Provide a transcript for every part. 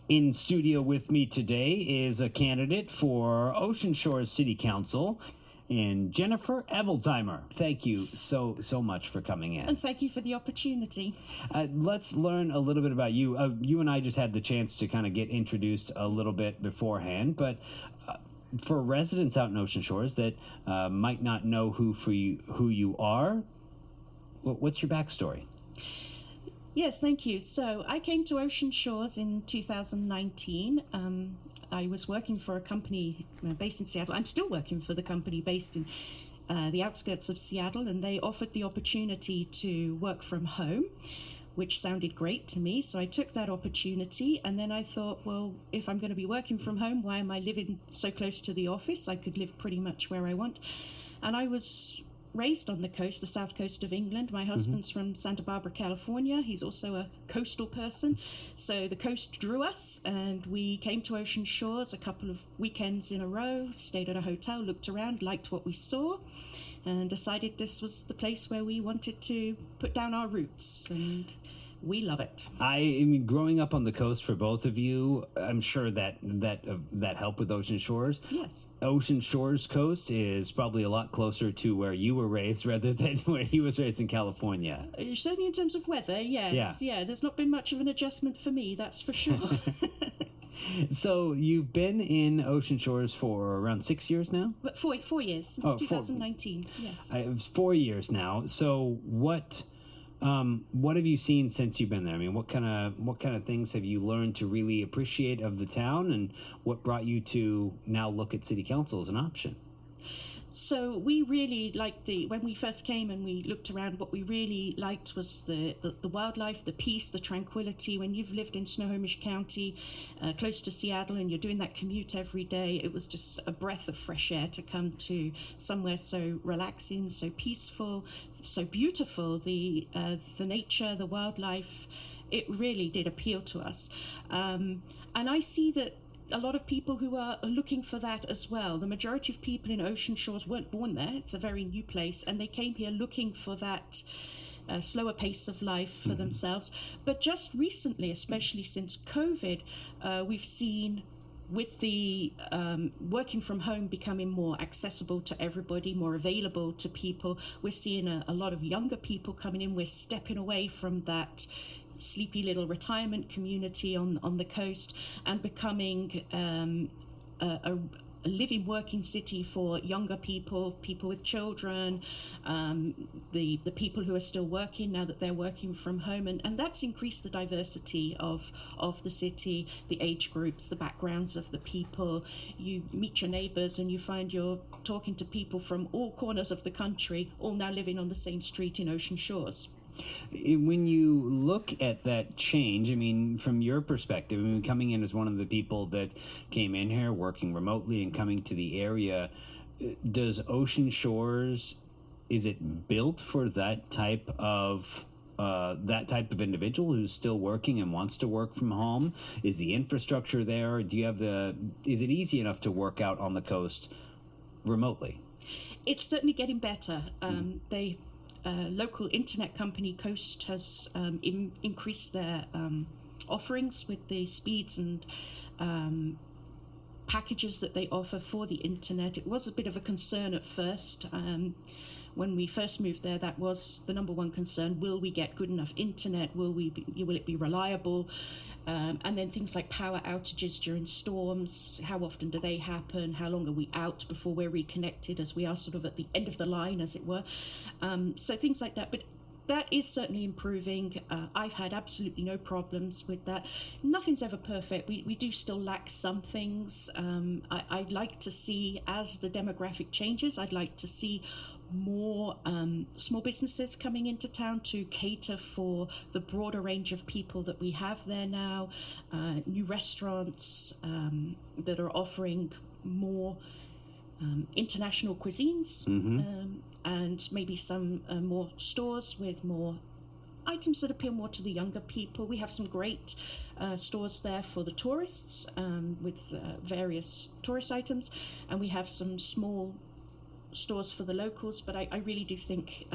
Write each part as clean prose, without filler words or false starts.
In studio with me today is a candidate for Ocean Shores City Council, and Jennifer Herboldsheimer. Thank you so much for coming in. And thank you for the opportunity. Let's learn a little bit about you. You and I just had the chance to kind of get introduced a little bit beforehand, but for residents out in Ocean Shores that might not know who you are, what's your backstory? Yes, thank you. So I came to Ocean Shores in 2019. I was working for a company based in Seattle. I'm still working for the company based in the outskirts of Seattle, and they offered the opportunity to work from home, which sounded great to me. So I took that opportunity, and then I thought, well, if I'm going to be working from home, why am I living so close to the office? I could live pretty much where I want. And I was raised on the coast, the south coast of England. My husband's from Santa Barbara, California. He's also a coastal person. So the coast drew us, and we came to Ocean Shores a couple of weekends in a row, stayed at a hotel, looked around, liked what we saw, and decided this was the place where we wanted to put down our roots. And we love it. I mean, growing up on the coast for both of you, I'm sure that helped with Ocean Shores. Yes. Ocean Shores coast is probably a lot closer to where you were raised rather than where he was raised in California. Certainly in terms of weather, yes. Yeah, there's not been much of an adjustment for me, that's for sure. So you've been in Ocean Shores for around 6 years now? But 4 years, since 2019, yes. It was 4 years now. So what have you seen since you've been there? I mean, what kind of things have you learned to really appreciate of the town, and what brought you to now look at city council as an option? So we really liked when we first came and we looked around, what we really liked was the wildlife, the peace, the tranquility. When you've lived in Snohomish County, close to Seattle, and you're doing that commute every day, it was just a breath of fresh air to come to somewhere so relaxing, so peaceful, so beautiful. The nature, the wildlife, it really did appeal to us. And I see that a lot of people who are looking for that as well. The majority of people in Ocean Shores weren't born there. It's a very new place, and they came here looking for that slower pace of life for themselves. But just recently, especially since COVID, we've seen with the working from home becoming more accessible to everybody, more available to people, we're seeing a lot of younger people coming in. We're stepping away from that sleepy little retirement community on the coast and becoming a living, working city for younger people with children, the people who are still working now that they're working from home, and that's increased the diversity of the city, the age groups, the backgrounds of the people. You meet your neighbors and you find you're talking to people from all corners of the country, all now living on the same street in Ocean Shores. When you look at that change, I mean, from your perspective, I mean, coming in as one of the people that came in here, working remotely and coming to the area, does Ocean Shores, is it built for that type of individual who's still working and wants to work from home? Is the infrastructure there? Is it easy enough to work out on the coast remotely? It's certainly getting better. Local internet company Coast has increased their offerings with the speeds and packages that they offer for the internet. It was a bit of a concern at first. When we first moved there, that was the number one concern. Will we get good enough internet? Will it be reliable? And then things like power outages during storms. How often do they happen? How long are we out before we're reconnected, as we are sort of at the end of the line, as it were? So things like that. But that is certainly improving. I've had absolutely no problems with that. Nothing's ever perfect. We do still lack some things. I'd like to see, as the demographic changes, I'd like to see more small businesses coming into town to cater for the broader range of people that we have there now. New restaurants that are offering more international cuisines, and maybe some more stores with more items that appeal more to the younger people. We have some great stores there for the tourists with various tourist items, and we have some small stores for the locals. But I really do think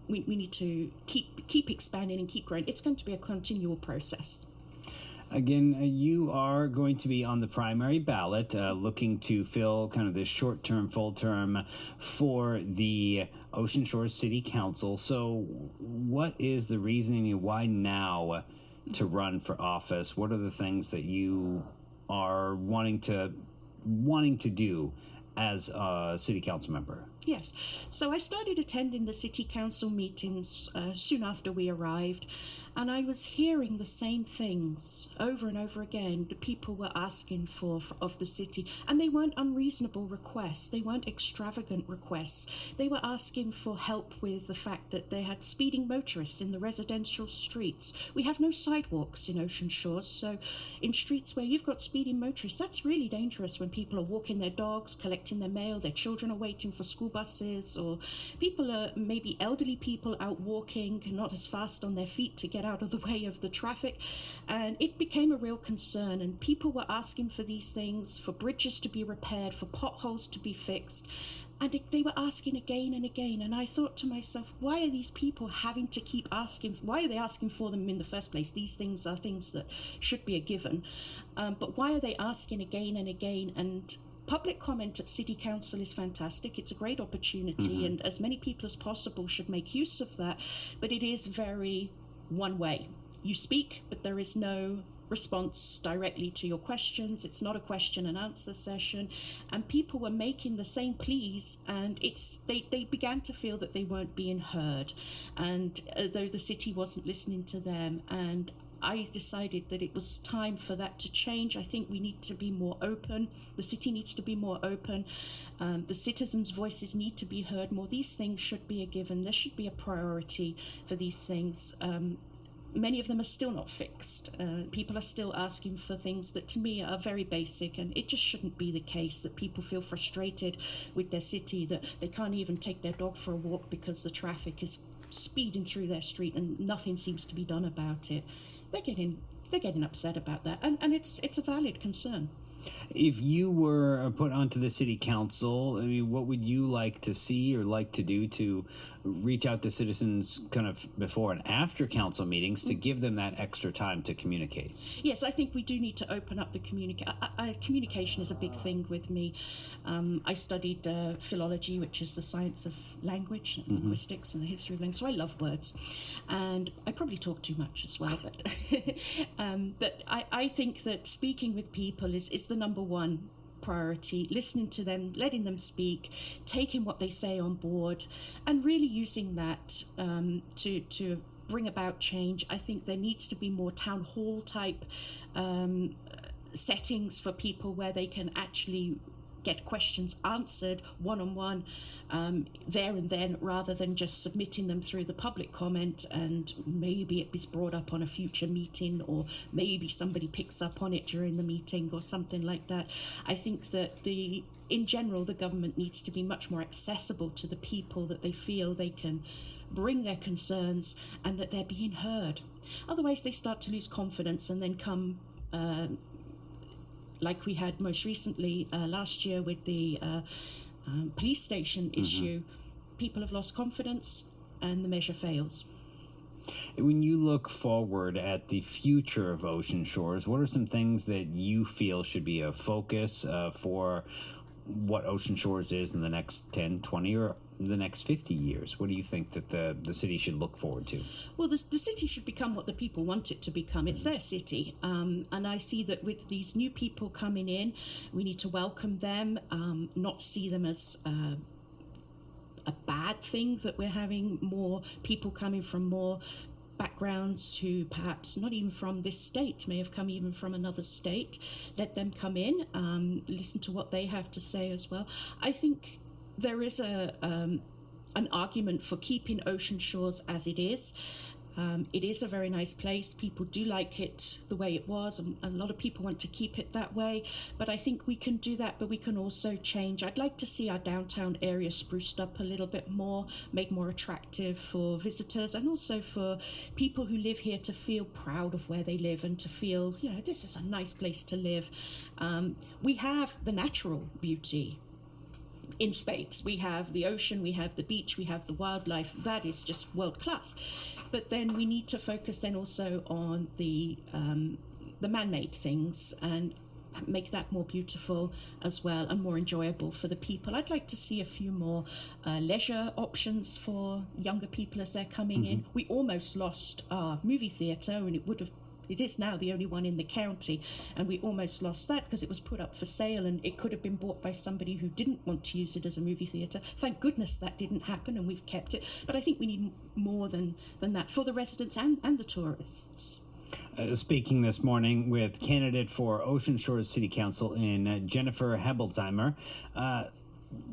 we need to keep expanding and keep growing. It's going to be a continual process. Again, you are going to be on the primary ballot looking to fill kind of this short term, full term for the Ocean Shores City Council. So, what is the reasoning and why now to run for office? What are the things that you are wanting to do as a city council member? Yes. So I started attending the city council meetings soon after we arrived, and I was hearing the same things over and over again. The people were asking for of the city, and they weren't unreasonable requests. They weren't extravagant requests. They were asking for help with the fact that they had speeding motorists in the residential streets. We have no sidewalks in Ocean Shores, so in streets where you've got speeding motorists, that's really dangerous when people are walking their dogs, collecting their mail, their children are waiting for school buses, or people are maybe elderly people out walking, not as fast on their feet to get out of the way of the traffic. And it became a real concern, and people were asking for these things, for bridges to be repaired, for potholes to be fixed. And they were asking again and again. And I thought to myself, why are these people having to keep asking? Why are they asking for them in the first place? These things are things that should be a given. But why are they asking again and again? And public comment at City Council is fantastic. It's a great opportunity, and as many people as possible should make use of that. But it is very one way. You speak, but there is no response directly to your questions. It's not a question and answer session, and people were making the same pleas, and they began to feel that they weren't being heard, and though the city wasn't listening to them. And I decided that it was time for that to change. I think we need to be more open. The city needs to be more open. The citizens' voices need to be heard more. These things should be a given. There should be a priority for these things. Many of them are still not fixed. People are still asking for things that to me are very basic, and it just shouldn't be the case that people feel frustrated with their city, that they can't even take their dog for a walk because the traffic is speeding through their street and nothing seems to be done about it. They're getting upset about that, and it's a valid concern. If you were put onto the city council, I mean, what would you like to see or like to do to reach out to citizens kind of before and after council meetings to give them that extra time to communicate? Yes, I think we do need to open up the communication is a big thing with me. I studied philology, which is the science of language, and linguistics, and the history of language. So I love words, and I probably talk too much as well. But I think that speaking with people is the number one priority, listening to them, letting them speak, taking what they say on board, and really using that to bring about change. I think there needs to be more town hall type settings for people where they can actually get questions answered one-on-one there and then, rather than just submitting them through the public comment and maybe it is brought up on a future meeting, or maybe somebody picks up on it during the meeting or something like that. I think that in general, the government needs to be much more accessible to the people, that they feel they can bring their concerns and that they're being heard. Otherwise, they start to lose confidence and then come like we had most recently last year with the police station issue. People have lost confidence and the measure fails. When you look forward at the future of Ocean Shores, what are some things that you feel should be a focus for what Ocean Shores is in the next 10, 20, or the next 50 years? What do you think that the city should look forward to? Well, the city should become what the people want it to become. It's their city. And I see that with these new people coming in, we need to welcome them, not see them as a bad thing, that we're having more people coming from more backgrounds who perhaps not even from this state, may have come even from another state. Let them come in, listen to what they have to say as well. I think there is an argument for keeping Ocean Shores as it is. It is a very nice place. People do like it the way it was, and a lot of people want to keep it that way. But I think we can do that, but we can also change. I'd like to see our downtown area spruced up a little bit more, made more attractive for visitors, and also for people who live here to feel proud of where they live and to feel, this is a nice place to live. We have the natural beauty in Spades. We have the ocean, we have the beach, we have the wildlife. That is just world class. But then we need to focus then also on the the man-made things and make that more beautiful as well and more enjoyable for the people. I'd like to see a few more leisure options for younger people as they're coming in. We almost lost our movie theatre, and it is now the only one in the county, and we almost lost that because it was put up for sale and it could have been bought by somebody who didn't want to use it as a movie theatre. Thank goodness that didn't happen, and we've kept it. But I think we need more than that for the residents and the tourists. Speaking this morning with candidate for Ocean Shores City Council in Jennifer Herboldsheimer.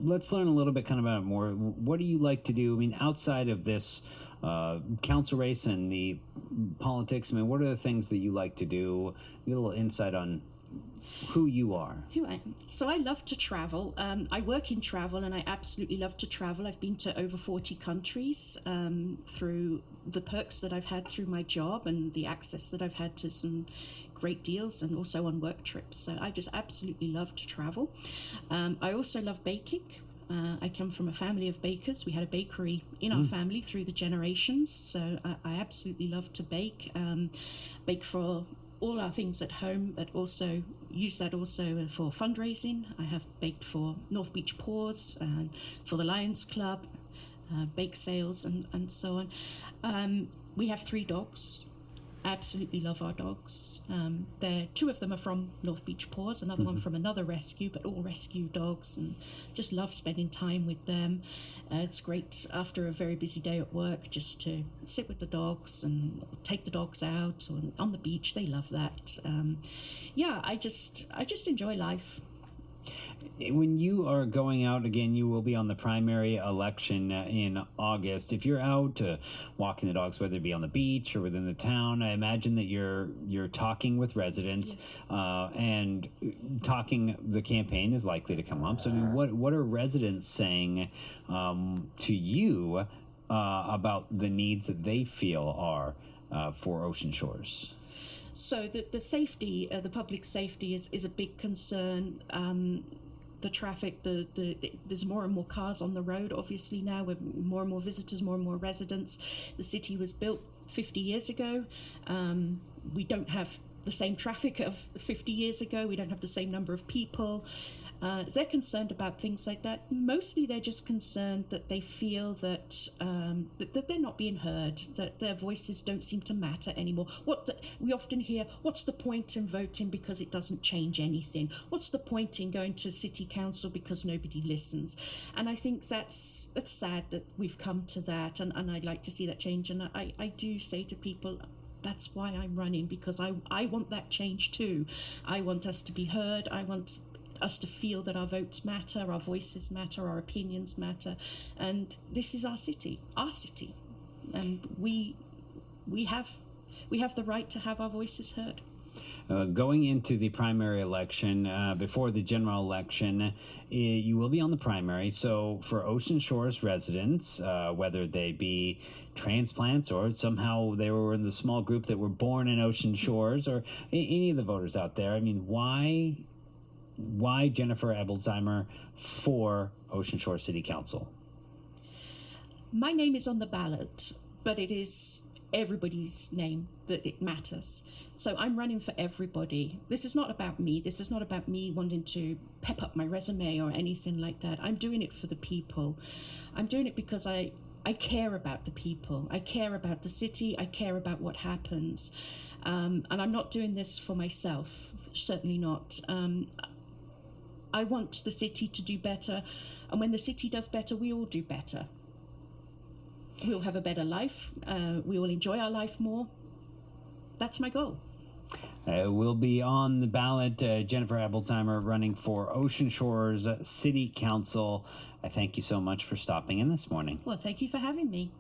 Let's learn a little bit kind of about it more. What do you like to do? I mean, outside of this council race and the politics, I mean, what are the things that you like to do? Get a little insight on who you are. Who I am. So I love to travel. I work in travel, and I absolutely love to travel. I've been to over 40 countries through the perks that I've had through my job and the access that I've had to some great deals, and also on work trips. So I just absolutely love to travel. I also love baking. I come from a family of bakers. We had a bakery in our family through the generations, so I absolutely love to bake. Bake for all our things at home, but also use that also for fundraising. I have baked for North Beach Paws and for the Lions Club, bake sales and so on. We have 3 dogs. Absolutely love our dogs. Two of them are from North Beach Paws, another one from another rescue, but all rescue dogs, and just love spending time with them. It's great after a very busy day at work just to sit with the dogs and take the dogs out or on the beach. They love that. I just enjoy life. When you are going out again, you will be on the primary election in August. If you're out walking the dogs, whether it be on the beach or within the town, I imagine that you're talking with residents, Yes. And talking. The campaign is likely to come up. So, I mean, what are residents saying to you about the needs that they feel are for Ocean Shores? So the safety, the public safety is a big concern. The traffic, there's more and more cars on the road, obviously now, with more and more visitors, more and more residents. The city was built 50 years ago. We don't have the same traffic of 50 years ago. We don't have the same number of people. They're concerned about things like that. Mostly they're just concerned that they feel that they're not being heard, that their voices don't seem to matter anymore. We often hear, what's the point in voting because it doesn't change anything? What's the point in going to city council because nobody listens? And I think that's sad that we've come to that, and I'd like to see that change. And I do say to people, that's why I'm running, because I want that change too. I want us to be heard. I want us to feel that our votes matter, our voices matter, our opinions matter, and this is our city, and we have the right to have our voices heard. Going into the primary election, before the general election, you will be on the primary. So for Ocean Shores residents, whether they be transplants or somehow they were in the small group that were born in Ocean Shores, or any of the voters out there, I mean, why Jennifer Herboldsheimer for Ocean Shores City Council? My name is on the ballot, but it is everybody's name that it matters. So I'm running for everybody. This is not about me. This is not about me wanting to pep up my resume or anything like that. I'm doing it for the people. I'm doing it because I care about the people. I care about the city. I care about what happens. And I'm not doing this for myself, certainly not. I want the city to do better, and when the city does better, we all do better. We'll have a better life. We will enjoy our life more. That's my goal. We'll be on the ballot. Jennifer Herboldsheimer running for Ocean Shores City Council. I thank you so much for stopping in this morning. Well, thank you for having me.